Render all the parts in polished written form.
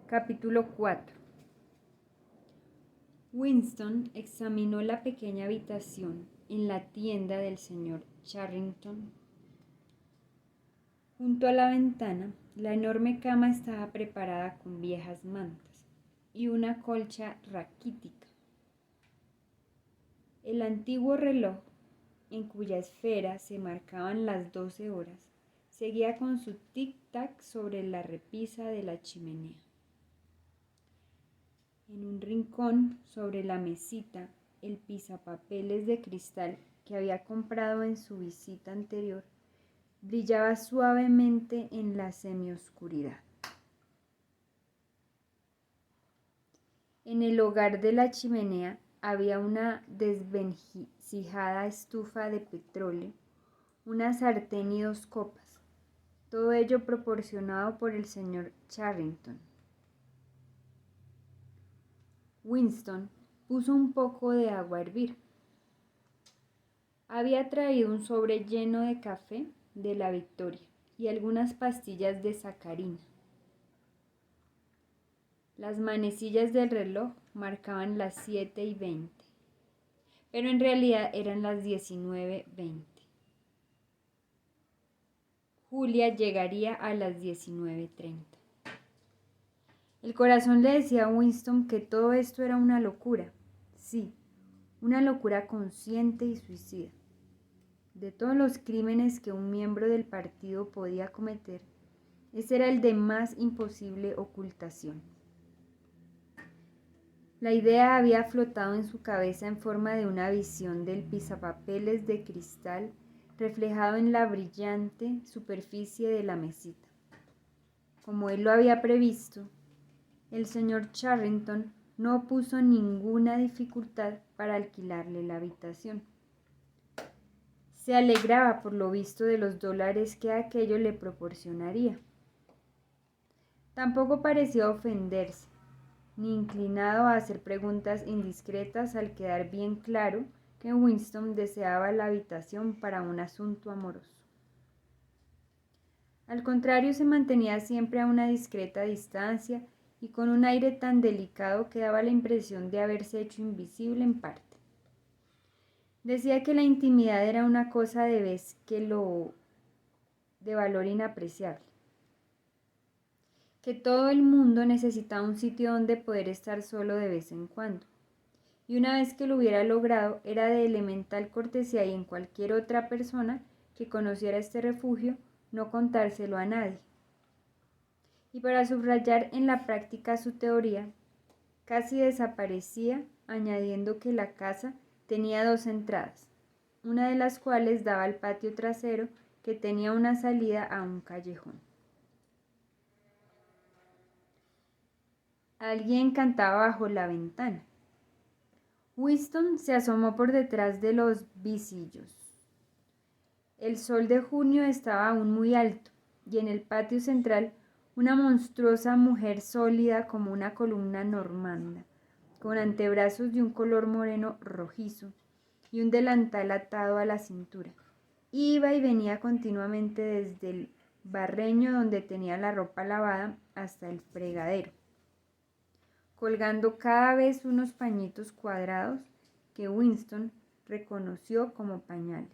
Capítulo 4. Winston examinó la pequeña habitación en la tienda del señor Charrington. Junto a la ventana, la enorme cama estaba preparada con viejas mantas y una colcha raquítica. El antiguo reloj, en cuya esfera se marcaban las 12 horas, seguía con su tic-tac sobre la repisa de la chimenea. En un rincón, sobre la mesita, el pisapapeles de cristal que había comprado en su visita anterior brillaba suavemente en la semioscuridad. En el hogar de la chimenea había una desvencijada estufa de petróleo, una sartén y 2 copas, todo ello proporcionado por el señor Charrington. Winston puso un poco de agua a hervir. Había traído un sobre lleno de café de la Victoria y algunas pastillas de sacarina. Las manecillas del reloj marcaban las 7:20, pero en realidad eran las 19:20. Julia llegaría a las 19:30. El corazón le decía a Winston que todo esto era una locura. Sí, una locura consciente y suicida. De todos los crímenes que un miembro del partido podía cometer, ese era el de más imposible ocultación. La idea había flotado en su cabeza en forma de una visión del pisapapeles de cristal reflejado en la brillante superficie de la mesita. Como él lo había previsto, el señor Charrington no puso ninguna dificultad para alquilarle la habitación. Se alegraba por lo visto de los $, que aquello le proporcionaría. Tampoco parecía ofenderse, ni inclinado a hacer preguntas indiscretas al quedar bien claro que Winston deseaba la habitación para un asunto amoroso. Al contrario, se mantenía siempre a una discreta distancia y con un aire tan delicado que daba la impresión de haberse hecho invisible en parte. Decía que la intimidad era una cosa de valor inapreciable, que todo el mundo necesitaba un sitio donde poder estar solo de vez en cuando, y una vez que lo hubiera logrado, era de elemental cortesía y en cualquier otra persona que conociera este refugio, no contárselo a nadie. Y para subrayar en la práctica su teoría, casi desaparecía añadiendo que la casa tenía 2 entradas, una de las cuales daba al patio trasero que tenía una salida a un callejón. Alguien cantaba bajo la ventana. Winston se asomó por detrás de los visillos. El sol de junio estaba aún muy alto y en el patio central una monstruosa mujer sólida como una columna normanda, con antebrazos de un color moreno rojizo y un delantal atado a la cintura. Iba y venía continuamente desde el barreño donde tenía la ropa lavada hasta el fregadero, colgando cada vez unos pañitos cuadrados que Winston reconoció como pañales.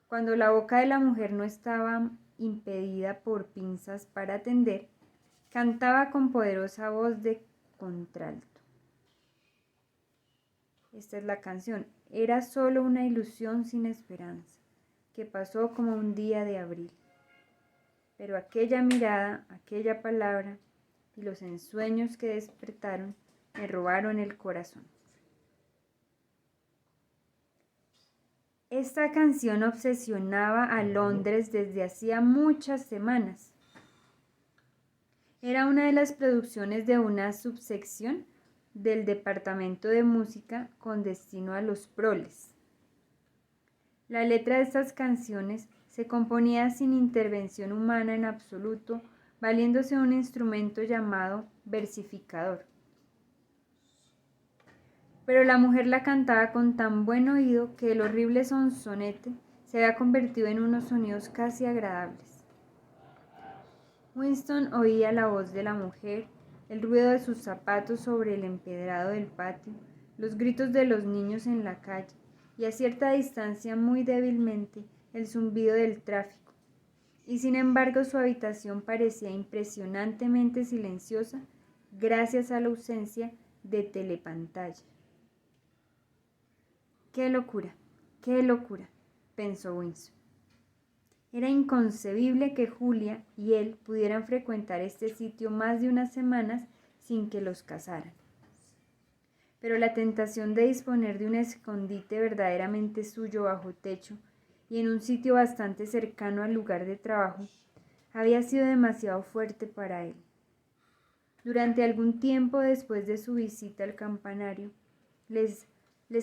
Cuando la boca de la mujer no estaba impedida por pinzas para atender, cantaba con poderosa voz de contralto. Esta es la canción. Era solo una ilusión sin esperanza, que pasó como un día de abril. Pero aquella mirada, aquella palabra y los ensueños que despertaron me robaron el corazón. Esta canción obsesionaba a Londres desde hacía muchas semanas. Era una de las producciones de una subsección del Departamento de Música con destino a los proles. La letra de estas canciones se componía sin intervención humana en absoluto, valiéndose de un instrumento llamado versificador. Pero la mujer la cantaba con tan buen oído que el horrible sonsonete se había convertido en unos sonidos casi agradables. Winston oía la voz de la mujer, el ruido de sus zapatos sobre el empedrado del patio, los gritos de los niños en la calle y a cierta distancia, muy débilmente, el zumbido del tráfico. Y sin embargo su habitación parecía impresionantemente silenciosa gracias a la ausencia de telepantalla. qué locura, pensó Winston. Era inconcebible que Julia y él pudieran frecuentar este sitio más de unas semanas sin que los casaran. Pero la tentación de disponer de un escondite verdaderamente suyo bajo techo y en un sitio bastante cercano al lugar de trabajo había sido demasiado fuerte para él. Durante algún tiempo después de su visita al campanario, les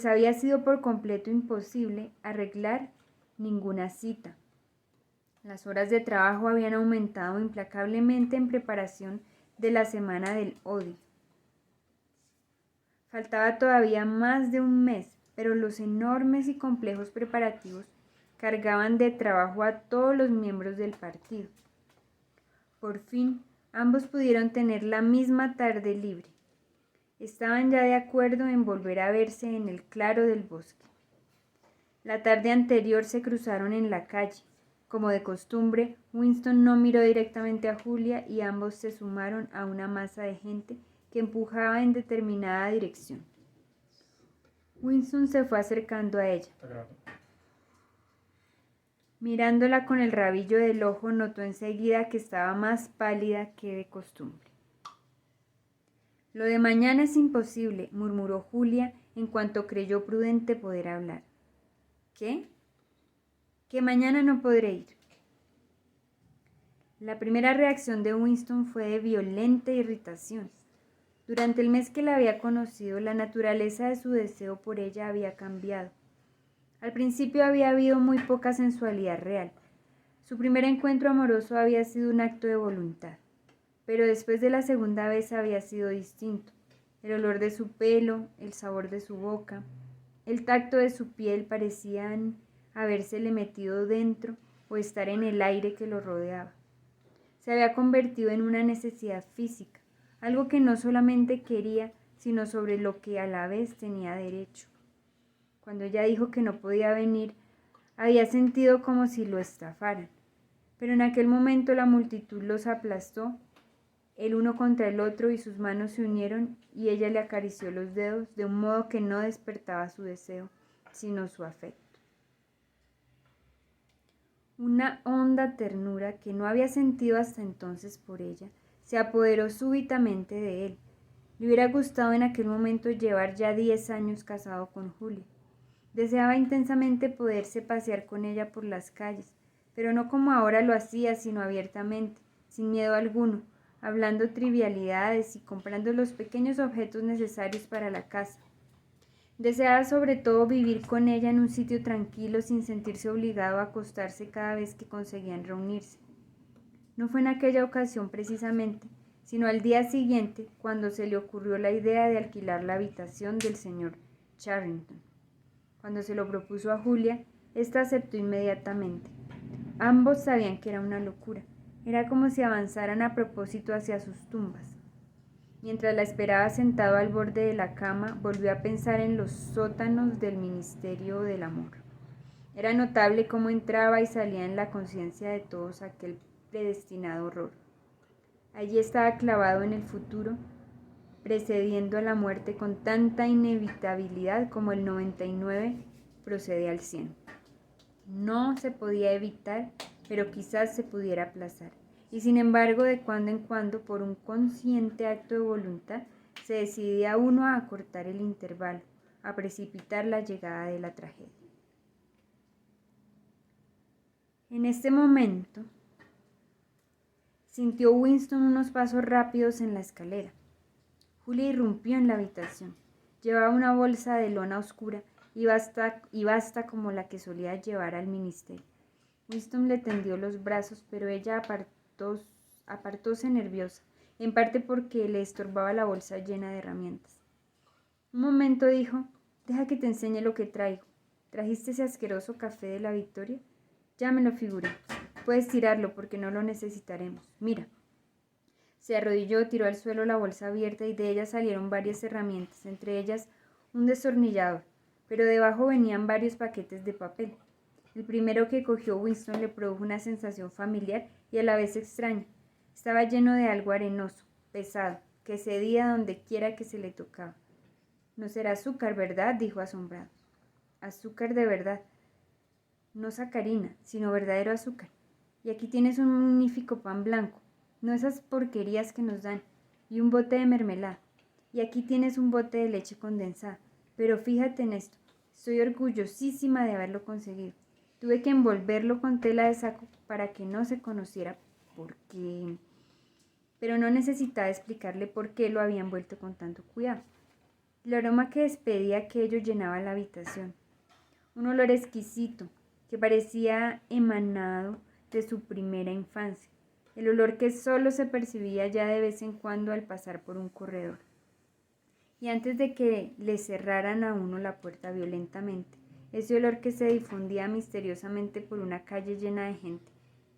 había sido por completo imposible arreglar ninguna cita. Las horas de trabajo habían aumentado implacablemente en preparación de la semana del odio. Faltaba todavía más de un mes, pero los enormes y complejos preparativos cargaban de trabajo a todos los miembros del partido. Por fin, ambos pudieron tener la misma tarde libre. Estaban ya de acuerdo en volver a verse en el claro del bosque. La tarde anterior se cruzaron en la calle. Como de costumbre, Winston no miró directamente a Julia y ambos se sumaron a una masa de gente que empujaba en determinada dirección. Winston se fue acercando a ella. Mirándola con el rabillo del ojo, notó enseguida que estaba más pálida que de costumbre. Lo de mañana es imposible, murmuró Julia en cuanto creyó prudente poder hablar. ¿Qué? Que mañana no podré ir. La primera reacción de Winston fue de violenta irritación. Durante el mes que la había conocido, la naturaleza de su deseo por ella había cambiado. Al principio había habido muy poca sensualidad real. Su primer encuentro amoroso había sido un acto de voluntad, pero después de la segunda vez había sido distinto. El olor de su pelo, el sabor de su boca, el tacto de su piel parecían habérsele metido dentro o estar en el aire que lo rodeaba. Se había convertido en una necesidad física, algo que no solamente quería, sino sobre lo que a la vez tenía derecho. Cuando ella dijo que no podía venir, había sentido como si lo estafaran, pero en aquel momento la multitud los aplastó, el uno contra el otro, y sus manos se unieron y ella le acarició los dedos de un modo que no despertaba su deseo, sino su afecto. Una honda ternura que no había sentido hasta entonces por ella se apoderó súbitamente de él. Le hubiera gustado en aquel momento llevar ya 10 años casado con Julia. Deseaba intensamente poderse pasear con ella por las calles, pero no como ahora lo hacía, sino abiertamente, sin miedo alguno, hablando trivialidades y comprando los pequeños objetos necesarios para la casa. Deseaba sobre todo vivir con ella en un sitio tranquilo sin sentirse obligado a acostarse cada vez que conseguían reunirse. No fue en aquella ocasión precisamente, sino al día siguiente, cuando se le ocurrió la idea de alquilar la habitación del señor Charrington. Cuando se lo propuso a Julia, ésta aceptó inmediatamente. Ambos sabían que era una locura. Era como si avanzaran a propósito hacia sus tumbas. Mientras la esperaba sentado al borde de la cama, volvió a pensar en los sótanos del Ministerio del Amor. Era notable cómo entraba y salía en la conciencia de todos aquel predestinado horror. Allí estaba clavado en el futuro, precediendo a la muerte con tanta inevitabilidad como el 99 procede al 100. No se podía evitar, pero quizás se pudiera aplazar. Y sin embargo, de cuando en cuando, por un consciente acto de voluntad, se decidía uno a acortar el intervalo, a precipitar la llegada de la tragedia. En este momento, sintió Winston unos pasos rápidos en la escalera. Julia irrumpió en la habitación. Llevaba una bolsa de lona oscura y vasta como la que solía llevar al ministerio. Winston le tendió los brazos, pero ella apartóse nerviosa, en parte porque le estorbaba la bolsa llena de herramientas. Un momento dijo: «Deja que te enseñe lo que traigo. ¿Trajiste ese asqueroso café de la Victoria? Ya me lo figuré. Puedes tirarlo porque no lo necesitaremos. Mira». Se arrodilló, tiró al suelo la bolsa abierta y de ella salieron varias herramientas, entre ellas un destornillador, pero debajo venían varios paquetes de papel. El primero que cogió Winston le produjo una sensación familiar y a la vez extraña. Estaba lleno de algo arenoso, pesado, que cedía donde quiera que se le tocaba. No será azúcar, ¿verdad?, dijo asombrado. Azúcar de verdad. No sacarina, sino verdadero azúcar. Y aquí tienes un magnífico pan blanco, no esas porquerías que nos dan, y un bote de mermelada. Y aquí tienes un bote de leche condensada. Pero fíjate en esto, estoy orgullosísima de haberlo conseguido. Tuve que envolverlo con tela de saco para que no se conociera por qué. Pero no necesitaba explicarle por qué lo había envuelto con tanto cuidado. El aroma que despedía aquello llenaba la habitación. Un olor exquisito que parecía emanado de su primera infancia. El olor que solo se percibía ya de vez en cuando al pasar por un corredor. Y antes de que le cerraran a uno la puerta violentamente, ese olor que se difundía misteriosamente por una calle llena de gente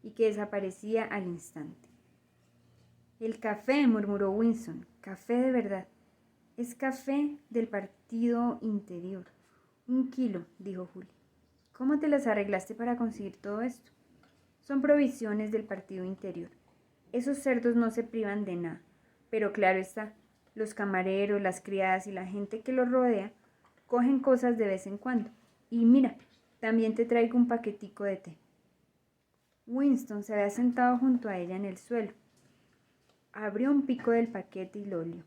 y que desaparecía al instante. El café, murmuró Winston, café de verdad. Es café del partido interior. 1 kilo, dijo Julie. ¿Cómo te las arreglaste para conseguir todo esto? Son provisiones del partido interior. Esos cerdos no se privan de nada, pero claro está, los camareros, las criadas y la gente que los rodea cogen cosas de vez en cuando. Y mira, también te traigo un paquetico de té. Winston se había sentado junto a ella en el suelo. Abrió un pico del paquete y lo olió.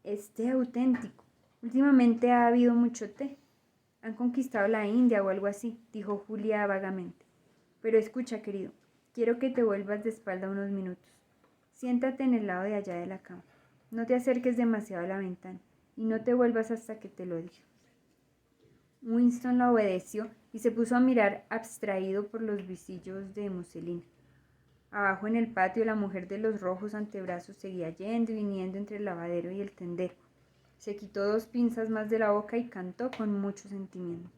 Es té auténtico. Últimamente ha habido mucho té. Han conquistado la India o algo así, dijo Julia vagamente. Pero escucha, querido, quiero que te vuelvas de espalda unos minutos. Siéntate en el lado de allá de la cama. No te acerques demasiado a la ventana y no te vuelvas hasta que te lo diga. Winston la obedeció y se puso a mirar abstraído por los visillos de muselina. Abajo en el patio la mujer de los rojos antebrazos seguía yendo y viniendo entre el lavadero y el tendero. Se quitó 2 pinzas más de la boca y cantó con mucho sentimiento.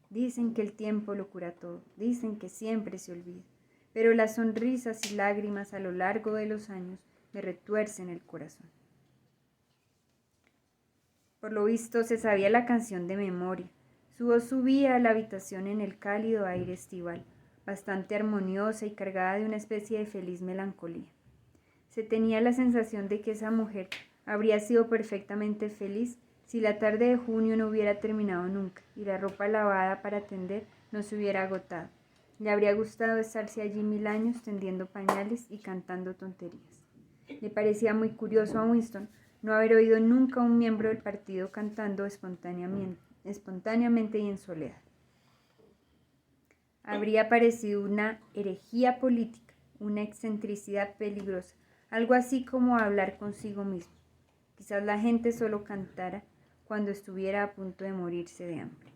Dicen que el tiempo lo cura todo, dicen que siempre se olvida, pero las sonrisas y lágrimas a lo largo de los años me retuercen el corazón. Por lo visto se sabía la canción de memoria. Su voz subía a la habitación en el cálido aire estival, bastante armoniosa y cargada de una especie de feliz melancolía. Se tenía la sensación de que esa mujer habría sido perfectamente feliz si la tarde de junio no hubiera terminado nunca y la ropa lavada para tender no se hubiera agotado. Le habría gustado estarse allí 1000 años tendiendo pañales y cantando tonterías. Le parecía muy curioso a Winston no haber oído nunca a un miembro del partido cantando espontáneamente y en soledad. Habría parecido una herejía política, una excentricidad peligrosa, algo así como hablar consigo mismo. Quizás la gente solo cantara cuando estuviera a punto de morirse de hambre.